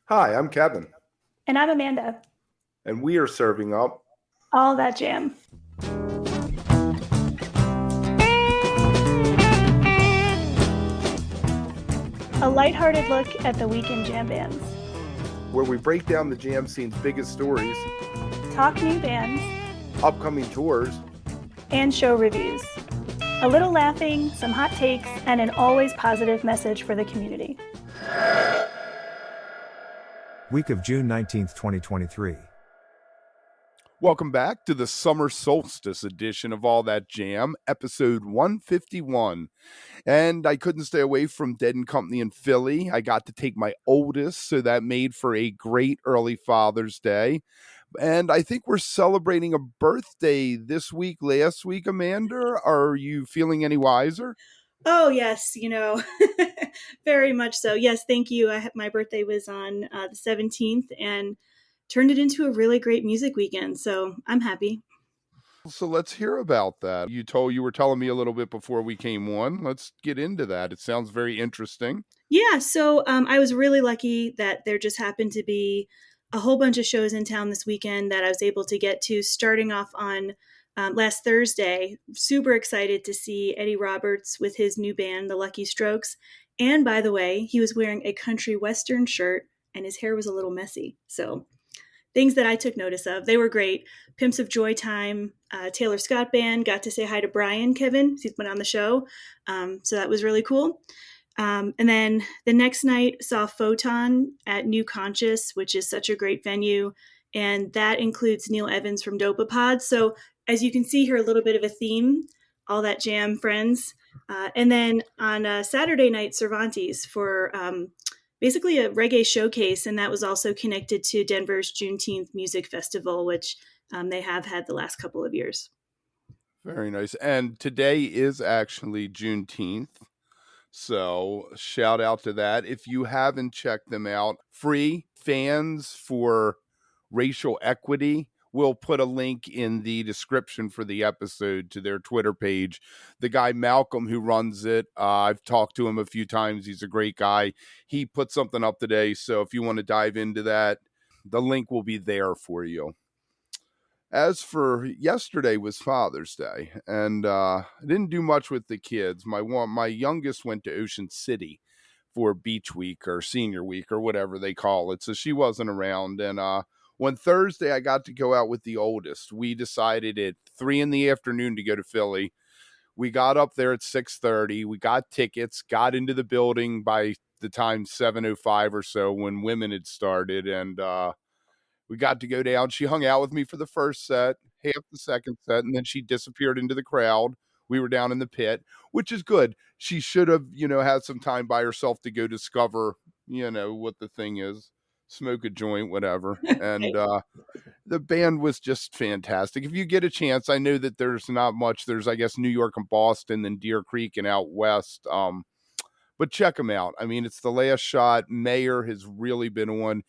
Hi, I'm Kevin, And I'm Amanda. and we are serving up. All that jam. A lighthearted look at the weekend jam bands. Where we break down the jam scene's biggest stories, Talk new bands upcoming tours. and show reviews. A little laughing, some hot takes, and an always positive message for the community. Week of June 19th, 2023. Welcome back to the summer solstice edition of All That Jam, episode 151. And I couldn't stay away from Dead and Company in Philly. I got to take my oldest, so that made for a great early Father's Day. And I think we're celebrating a birthday this week, last week, Amanda. Are you feeling any wiser? Oh, yes, very much so. Yes, thank you. My birthday was on the 17th and turned it into a really great music weekend. So I'm happy. So let's hear about that. You were telling me a little bit before we came on. Let's get into that. It sounds very interesting. Yeah, so I was really lucky that there just happened to be a whole bunch of shows in town this weekend that I was able to get to, starting off on last Thursday. Super excited to see Eddie Roberts with his new band, the Lucky Strokes. And by the way, he was wearing a country western shirt and his hair was a little messy. So things that I took notice of. They were great. Pimps of Joy Time, Taylor Scott Band, got to say hi to Brian, Kevin. He's been on the show. So that was really cool. And then the next night saw Photon at New Conscious, which is such a great venue. And that includes Neil Evans from Dopapod. So as you can see here, a little bit of a theme, all that jam friends. And then on Saturday night, Cervantes for basically a reggae showcase. And that was also connected to Denver's Juneteenth Music Festival, which they have had the last couple of years. Very nice. And today is actually Juneteenth. So shout out to that. If you haven't checked them out, Free Fans for Racial Equity. We'll put a link in the description for the episode to their Twitter page. The guy Malcolm who runs it, I've talked to him a few times. He's a great guy. He put something up today. So if you want to dive into that, the link will be there for you. As for yesterday was Father's Day, and I didn't do much with the kids. My youngest went to Ocean City for Beach Week or Senior Week or whatever they call it, so she wasn't around. And one Thursday, I got to go out with the oldest. We decided at 3 in the afternoon to go to Philly. We got up there at 6:30. We got tickets, got into the building by the time 7:05 or so when women had started, and we got to go down. She hung out with me for the first set, half the second set, and then she disappeared into the crowd. We were down in the pit, which is good. She should have, had some time by herself to go discover, what the thing is, smoke a joint, whatever. And the band was just fantastic. If you get a chance, I know that there's not much. There's, I guess, New York and Boston, then Deer Creek and out west. But check them out. I mean, it's the last shot. Mayor has really been on.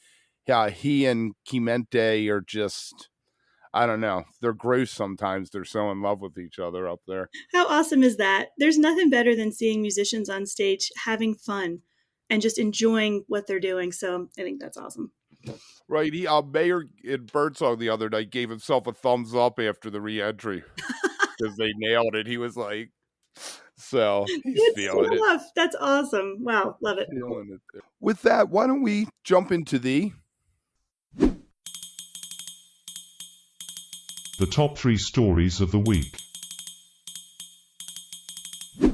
Yeah, he and Kimente are just, I don't know. They're gross sometimes. They're so in love with each other up there. How awesome is that? There's nothing better than seeing musicians on stage having fun and just enjoying what they're doing. So I think that's awesome. Right. Mayor in Birdsong the other night gave himself a thumbs up after the re-entry because they nailed it. He was like, so he's Good feeling it. stuff. That's awesome. Wow. Love it. Feeling it. With that, why don't we jump into the top 3 stories of the week. All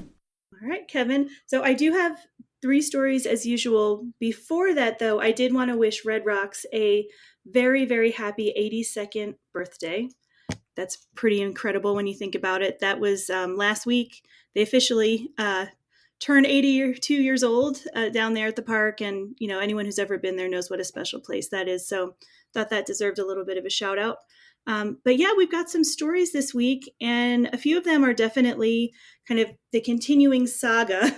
right, Kevin. So I do have 3 stories as usual. Before that, though, I did want to wish Red Rocks a very, very happy 82nd birthday. That's pretty incredible when you think about it. That was last week. They officially turned 82 years old down there at the park. And, anyone who's ever been there knows what a special place that is. So thought that deserved a little bit of a shout out. But yeah, we've got some stories this week, and a few of them are definitely kind of the continuing saga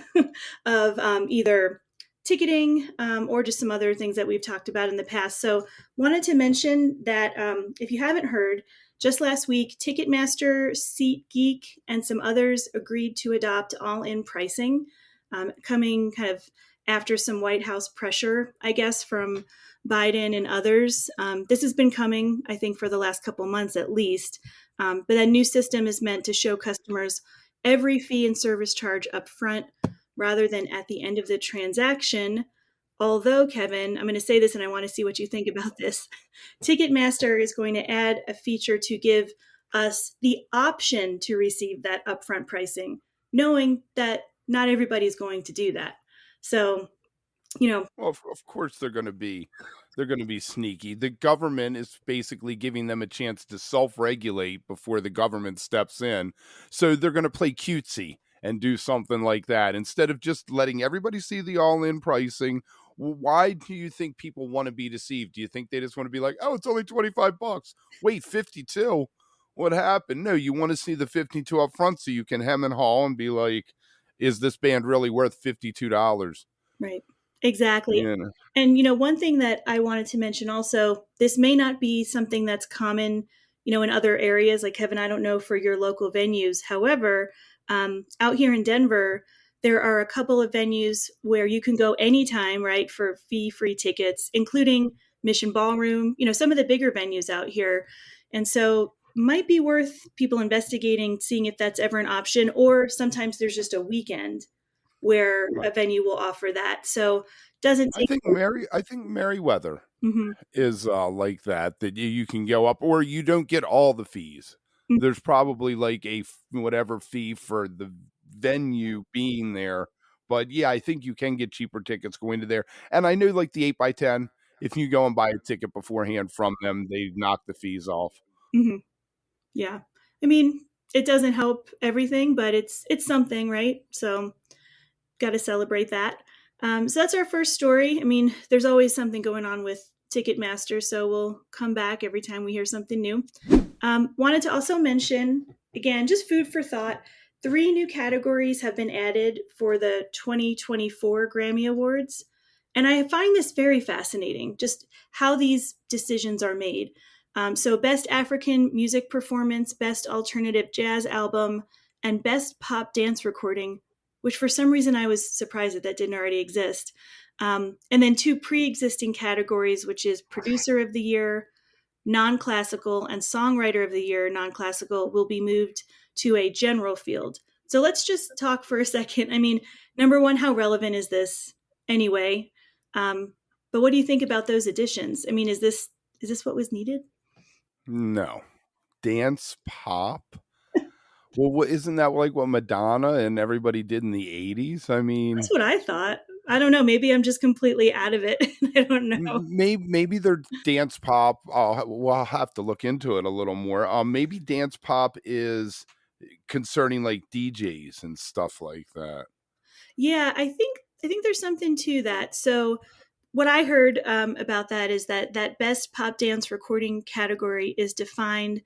of either ticketing or just some other things that we've talked about in the past. So wanted to mention that if you haven't heard, just last week, Ticketmaster, SeatGeek, and some others agreed to adopt all-in pricing, coming kind of after some White House pressure, I guess, from Biden and others. This has been coming, I think, for the last couple months at least. But that new system is meant to show customers every fee and service charge up front rather than at the end of the transaction. Although, Kevin, I'm going to say this and I want to see what you think about this. Ticketmaster is going to add a feature to give us the option to receive that upfront pricing, knowing that not everybody's going to do that. So, Well, of course they're going to be sneaky. The government is basically giving them a chance to self-regulate before the government steps in. So they're going to play cutesy and do something like that instead of just letting everybody see the all-in pricing. Why do you think people want to be deceived? Do you think they just want to be like, "Oh, it's only $25. Wait, 52? What happened?" No, you want to see the 52 up front so you can hem and haw and be like, "Is this band really worth $52?" right. Exactly. You know. And, one thing that I wanted to mention also, this may not be something that's common, in other areas. Like Kevin, I don't know for your local venues. However, out here in Denver, there are a couple of venues where you can go anytime, right, for fee-free tickets, including Mission Ballroom, some of the bigger venues out here. And so might be worth people investigating, seeing if that's ever an option, or sometimes there's just a weekend where a venue will offer that. So doesn't take. I think Merriweather Mhm, is like that you can go up or you don't get all the fees. mhm, There's probably like whatever fee for the venue being there. But yeah, I think you can get cheaper tickets going to there. And I know like the 8x10, if you go and buy a ticket beforehand from them, they knock the fees off. mhm. Yeah. I mean, it doesn't help everything, but it's something, right? So got to celebrate that. So that's our first story. I mean, there's always something going on with Ticketmaster, so we'll come back every time we hear something new. Wanted to also mention, again, just food for thought. 3 new categories have been added for the 2024 Grammy Awards. And I find this very fascinating, just how these decisions are made. So, Best African Music Performance, Best Alternative Jazz Album, and Best Pop Dance Recording, which for some reason I was surprised that didn't already exist. And then 2 pre existing categories, which is Producer of the Year, Non-Classical, and Songwriter of the Year, Non-Classical, will be moved to a general field. So let's just talk for a second. I mean, number one, how relevant is this anyway? But what do you think about those additions? I mean, is this what was needed? No. Dance pop? Well, isn't that like what Madonna and everybody did in the 80s? I That's mean, what I thought. I don't know. Maybe I'm just completely out of it. I don't know. maybe their dance pop. We'll have to look into it a little more. Maybe dance pop is concerning like DJs and stuff like that. Yeah, I think there's something to that. So what I heard about that is that best pop dance recording category is defined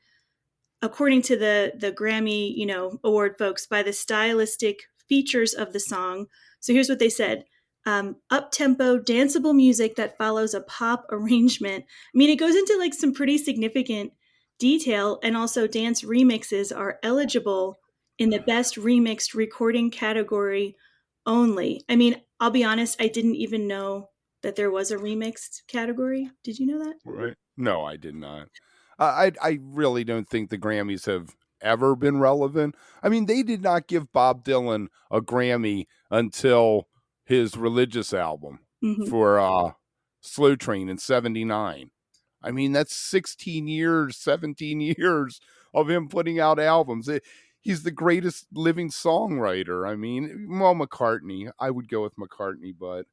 according to the Grammy, award folks, by the stylistic features of the song. So here's what they said. Up-tempo, danceable music that follows a pop arrangement. I mean, it goes into like some pretty significant detail, and also dance remixes are eligible in the best remixed recording category only. I mean, I'll be honest, I didn't even know that there was a remixed category. Did you know that? Right. No, I did not. I really don't think the Grammys have ever been relevant. I mean, they did not give Bob Dylan a Grammy until his religious album Hmm. for Slow Train in 79. I mean, that's 16 years, 17 years of him putting out albums. He's the greatest living songwriter. I mean, well, McCartney. I would go with McCartney, but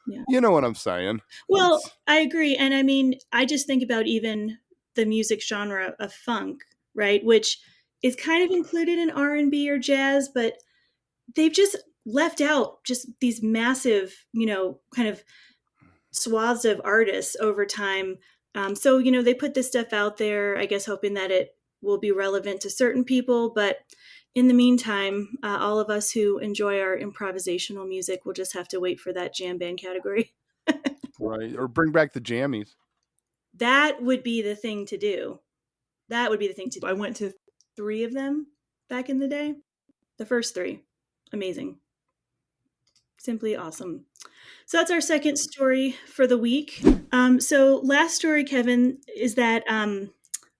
Yeah. you know what I'm saying. Well, It's I agree. And I mean, I just think about even the music genre of funk, right? Which is kind of included in R&B or jazz, but they've just left out just these massive, kind of swaths of artists over time. So, they put this stuff out there, I guess, hoping that it will be relevant to certain people. But in the meantime, all of us who enjoy our improvisational music will just have to wait for that jam band category. right. Or bring back the jammies. That would be the thing to do. That would be the thing to do. I went to 3 of them back in the day. The first 3. Amazing. Simply awesome. So that's our second story for the week. So last story, Kevin, is that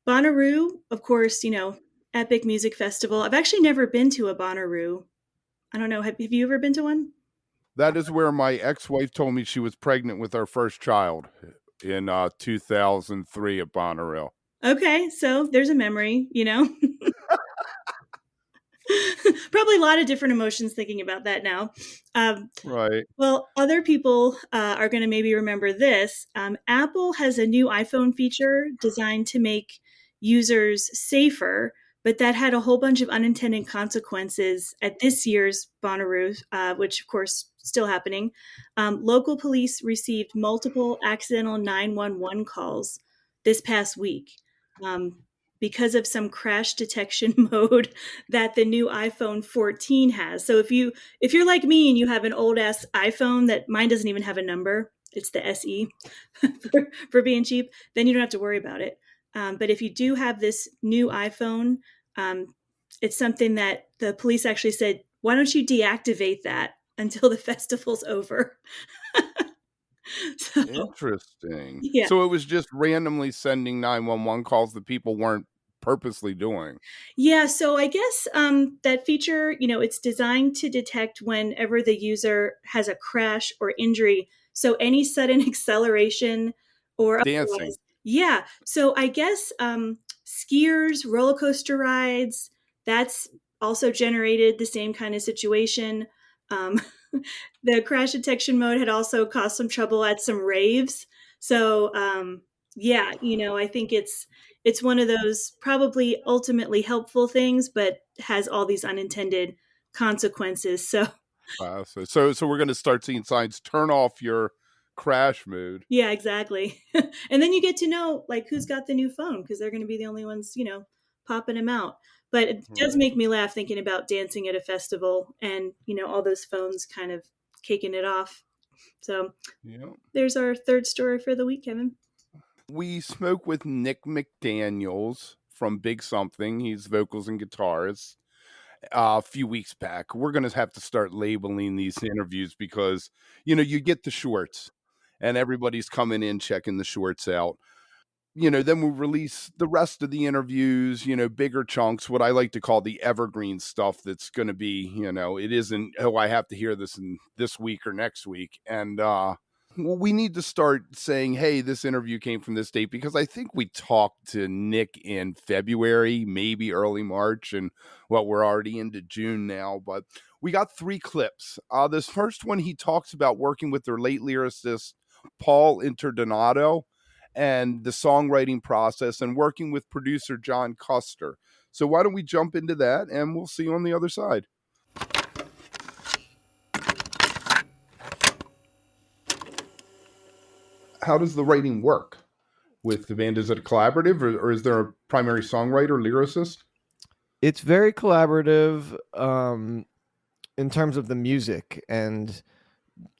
Bonnaroo, of course, epic music festival. I've actually never been to a Bonnaroo. I don't know. Have you ever been to one? That is where my ex-wife told me she was pregnant with our first child in 2003 at Bonnaroo. Okay, so there's a memory, Probably a lot of different emotions thinking about that now. Um, Right. Well, other people are going to maybe remember this. Apple has a new iPhone feature designed to make users safer, but that had a whole bunch of unintended consequences at this year's Bonnaroo, which of course still happening. Local police received multiple accidental 911 calls this past week. Um, because of some crash detection mode that the new iPhone 14 has. So if you're like me and you have an old ass iPhone that mine doesn't even have a number, it's the SE for being cheap, then you don't have to worry about it. But if you do have this new iPhone, um, it's something that the police actually said, why don't you deactivate that until the festival's over? So, Interesting. yeah. So it was just randomly sending 911 calls that people weren't purposely doing. Yeah, so I guess that feature, it's designed to detect whenever the user has a crash or injury. So any sudden acceleration or Dancing. otherwise. Yeah. So I guess skiers, roller coaster rides, that's also generated the same kind of situation. Um, the crash detection mode had also caused some trouble at some raves. So yeah, I think it's one of those probably ultimately helpful things, but has all these unintended consequences. So So we're going to start seeing signs, turn off your crash mode. yeah, exactly. And then you get to know like who's got the new phone because they're going to be the only ones, popping them out. But it does Right. make me laugh thinking about dancing at a festival and, all those phones kind of kicking it off. So Yeah. there's our third story for the week, Kevin. We spoke with Nick MacDaniels from Big Something. He's vocals and guitars. A few weeks back. We're going to have to start labeling these interviews because, you get the shorts and everybody's coming in checking the shorts out. Then we release the rest of the interviews, bigger chunks, what I like to call the evergreen stuff that's going to be, it isn't, oh, I have to hear this in this week or next week. And, well, we need to start saying, hey, this interview came from this date because I think we talked to Nick in February, maybe early March, and well, we're already into June now, but we got 3 clips. This first one, he talks about working with their late lyricist, Paul Interdonato, and the songwriting process and working with producer John Custer. So why don't we jump into that and we'll see you on the other side. How does the writing work with the band? Is it a collaborative or is there a primary songwriter, lyricist? It's very collaborative in terms of the music and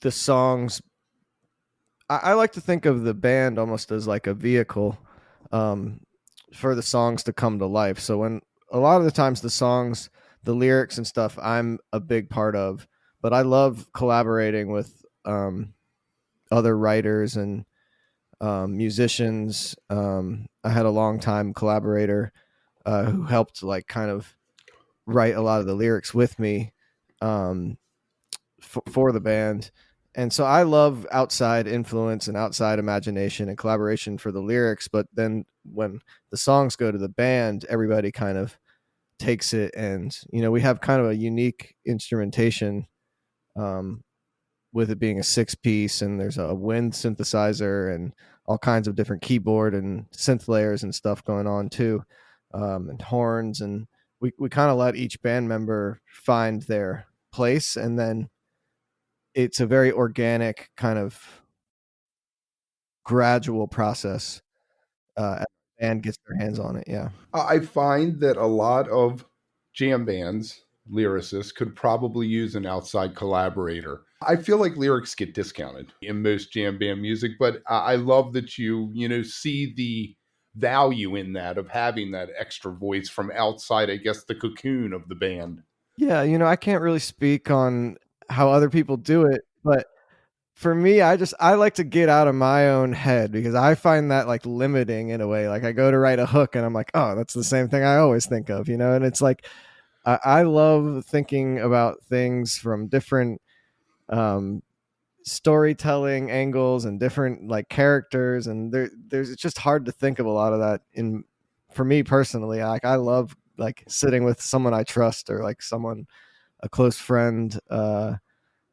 the songs. I like to think of the band almost as like a vehicle um, for the songs to come to life. So when a lot of the times the songs, the lyrics and stuff, I'm a big part of, but I love collaborating with other writers and musicians. I had a long time collaborator who helped like kind of write a lot of the lyrics with me for the band. And so I love outside influence and outside imagination and collaboration for the lyrics. But then when the songs go to the band, everybody kind of takes it. And, we have kind of a unique instrumentation um, with it being a 6-piece, and there's a wind synthesizer and all kinds of different keyboard and synth layers and stuff going on too, and horns. And we kind of let each band member find their place, and then it's a very organic kind of gradual process as the band gets their hands on it. Yeah. I find that a lot of jam bands, lyricists, could probably use an outside collaborator. I feel like lyrics get discounted in most jam band music, but I love that you see the value in that of having that extra voice from outside, I guess, the cocoon of the band. Yeah. I can't really speak on how other people do it, but for me, I like to get out of my own head because I find that like limiting in a way. Like I go to write a hook and I'm like, oh, that's the same thing I always think of, and it's like I love thinking about things from different um storytelling angles and different like characters, and there's it's just hard to think of a lot of that in for me personally. Like I love like sitting with someone I trust, or like someone, a close friend,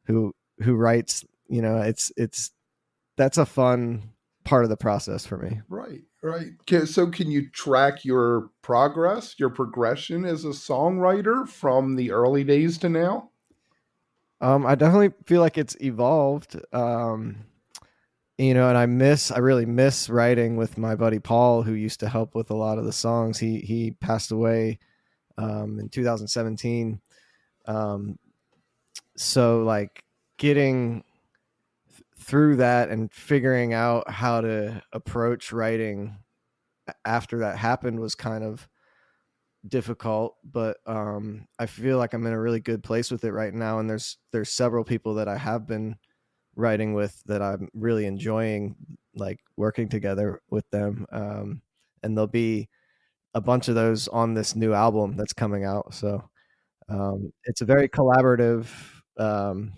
who writes. It's that's a fun part of the process for me. Right, right. So, can you track your progress, your progression as a songwriter from the early days to now? I definitely feel like it's evolved. And I really miss writing with my buddy Paul, who used to help with a lot of the songs. He passed away in 2017. Um, so like getting through that and figuring out how to approach writing after that happened was kind of difficult, but I feel like I'm in a really good place with it right now, and there's several people that I have been writing with that I'm really enjoying, like working together with them. And there'll be a bunch of those on this new album that's coming out. So it's a very collaborative um,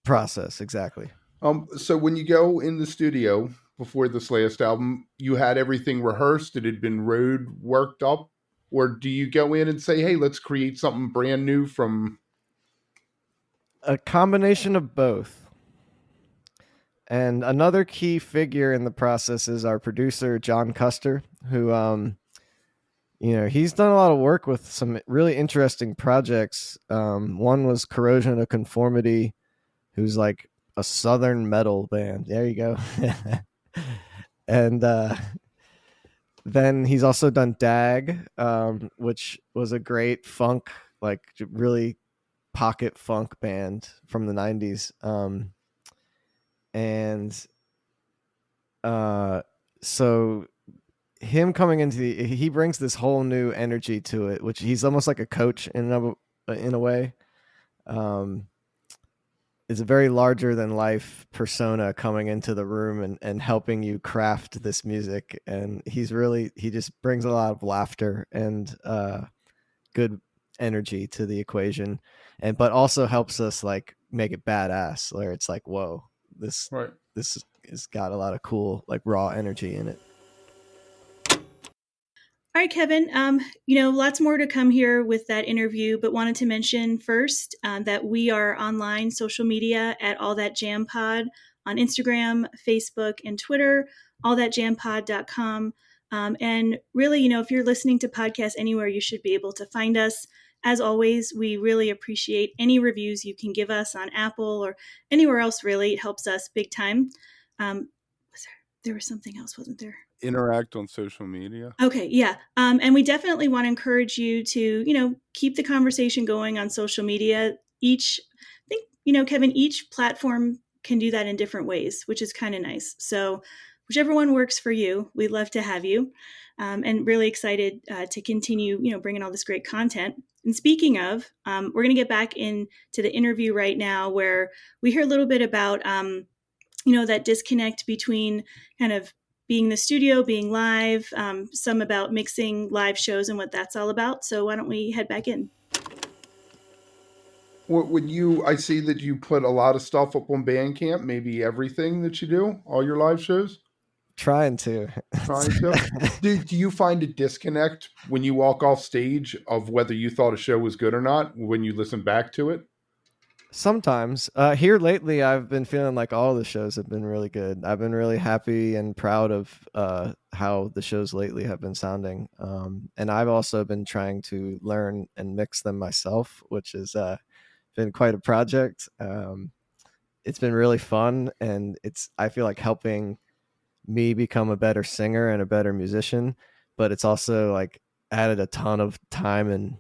process. Exactly. So when you go in the studio before this last album, you had everything rehearsed, it had been road worked up, or do you go in and say, "Hey, let's create something brand new from"? A combination of both. And another key figure in the process is our producer, John Custer, who, he's done a lot of work with some really interesting projects. One was Corrosion of Conformity, who's like a Southern metal band. There you go. And then he's also done Dag, which was a great funk, like really pocket funk band from the 90s. And so him coming into he brings this whole new energy to it, which he's almost like a coach in a way. It's a very larger than life persona coming into the room and helping you craft this music. And he just brings a lot of laughter and good energy to the equation, but also helps us like make it badass, where it's like, whoa, this Right. this has got a lot of cool like raw energy in it. All right, Kevin. Lots more to come here with that interview, but wanted to mention first that we are online social media at All That Jam Pod on Instagram, Facebook, and Twitter, allthatjampod.com. And really, if you're listening to podcasts anywhere, you should be able to find us. As always, we really appreciate any reviews you can give us on Apple or anywhere else, really. It helps us big time. There was something else, wasn't there? Interact on social media. Okay, yeah. And we definitely want to encourage you to, keep the conversation going on social media. I think, Kevin, each platform can do that in different ways, which is kind of nice. So whichever one works for you, we'd love to have you. And really excited to continue, bringing all this great content. And speaking of, we're going to get back into the interview right now where we hear a little bit about, that disconnect between kind of being the studio, being live, some about mixing live shows and what that's all about. So why don't we head back in? I see that you put a lot of stuff up on Bandcamp, maybe everything that you do, all your live shows? Trying to. Do you find a disconnect when you walk off stage of whether you thought a show was good or not when you listen back to it? Sometimes. Here lately, I've been feeling like all the shows have been really good. I've been really happy and proud of how the shows lately have been sounding. And I've also been trying to learn and mix them myself, which has been quite a project. It's been really fun, and I feel like helping me become a better singer and a better musician, but it's also like added a ton of time and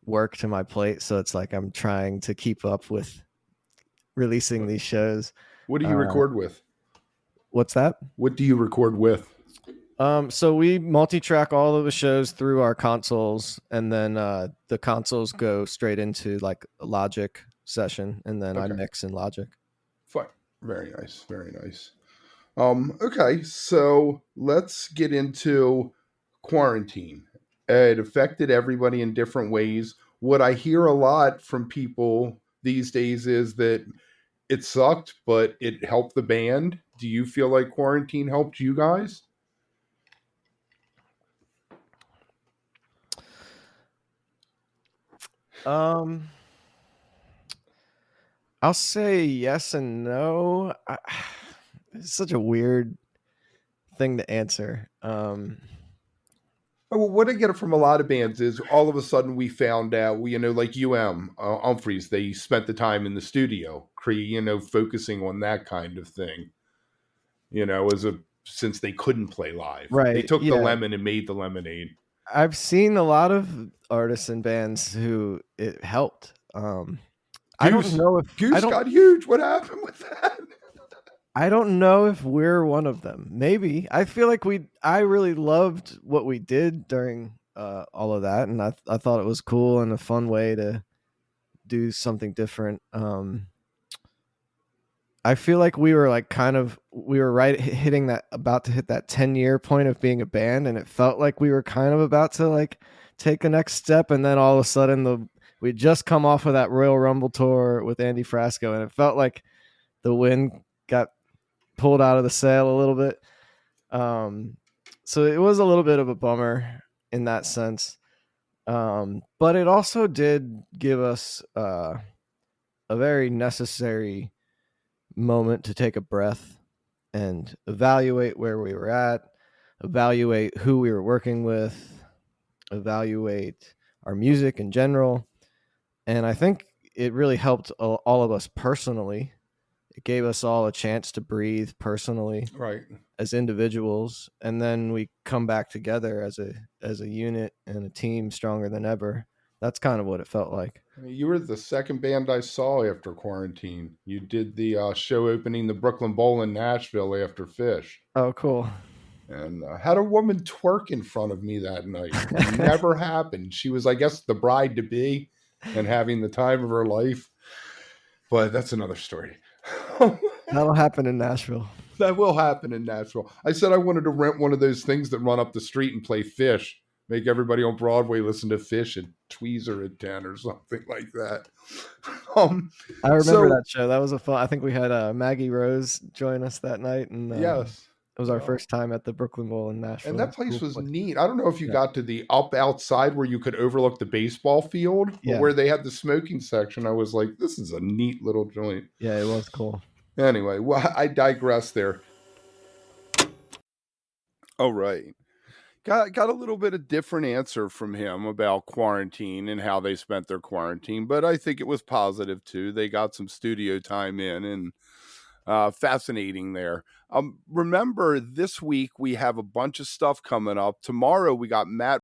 work to my plate. So it's like I'm trying to keep up with releasing these shows. What do you record with? What's that? What do you record with? So we multi-track all of the shows through our consoles, and then the consoles go straight into like a Logic session, and then I mix in Logic. Very nice. Very nice. Okay, so let's get into quarantine. It affected everybody in different ways. What I hear a lot from people these days is that it sucked, but it helped the band. Do you feel like quarantine helped you guys? Um, I'll say yes and no. It's such a weird thing to answer. Well, what I get from a lot of bands is all of a sudden we found out, like Humphreys, they spent the time in the studio, focusing on that kind of thing, since they couldn't play live. They Right. took the Yeah. lemon and made the lemonade. I've seen a lot of artists and bands who it helped. I don't know if Goose got huge. What happened with that? I don't know if we're one of them. Maybe. I feel like I really loved what we did during all of that, and I thought it was cool and a fun way to do something different. I feel like we were right hitting that, about to hit that 10-year point of being a band, and it felt like we were kind of about to like take a next step, and then all of a sudden we'd just come off of that Royal Rumble tour with Andy Frasco, and it felt like the wind got pulled out of the sail a little bit. So it was a little bit of a bummer in that sense. But it also did give us a very necessary moment to take a breath and evaluate where we were at, evaluate who we were working with, evaluate our music in general. And I think it really helped all of us personally. It gave us all a chance to breathe personally, Right. as individuals, and then we come back together as a unit and a team stronger than ever. That's kind of what it felt like. You were the second band I saw after quarantine. You did the show opening the Brooklyn Bowl in Nashville after Fish. Oh, cool. And had a woman twerk in front of me that night. Never happened. She was, I guess, the bride to be and having the time of her life. But that's another story. That'll happen in Nashville. That will happen in Nashville. I said I wanted to rent one of those things that run up the street and play Fish. Make everybody on Broadway listen to Fish and Tweezer at 10 or something like that. I remember that show. That was a fun. I think we had Maggie Rose join us that night, and yes, it was our first time at the Brooklyn Bowl in Nashville. And that place was neat. I don't know if you got to the up outside where you could overlook the baseball field, but where they had the smoking section, I was like, this is a neat little joint. Yeah, it was cool. Anyway, well, I digress there. Oh, right. Got a little bit of different answer from him about quarantine and how they spent their quarantine, but I think it was positive too. They got some studio time in, and fascinating there. Remember, this week we have a bunch of stuff coming up. Tomorrow we got Matt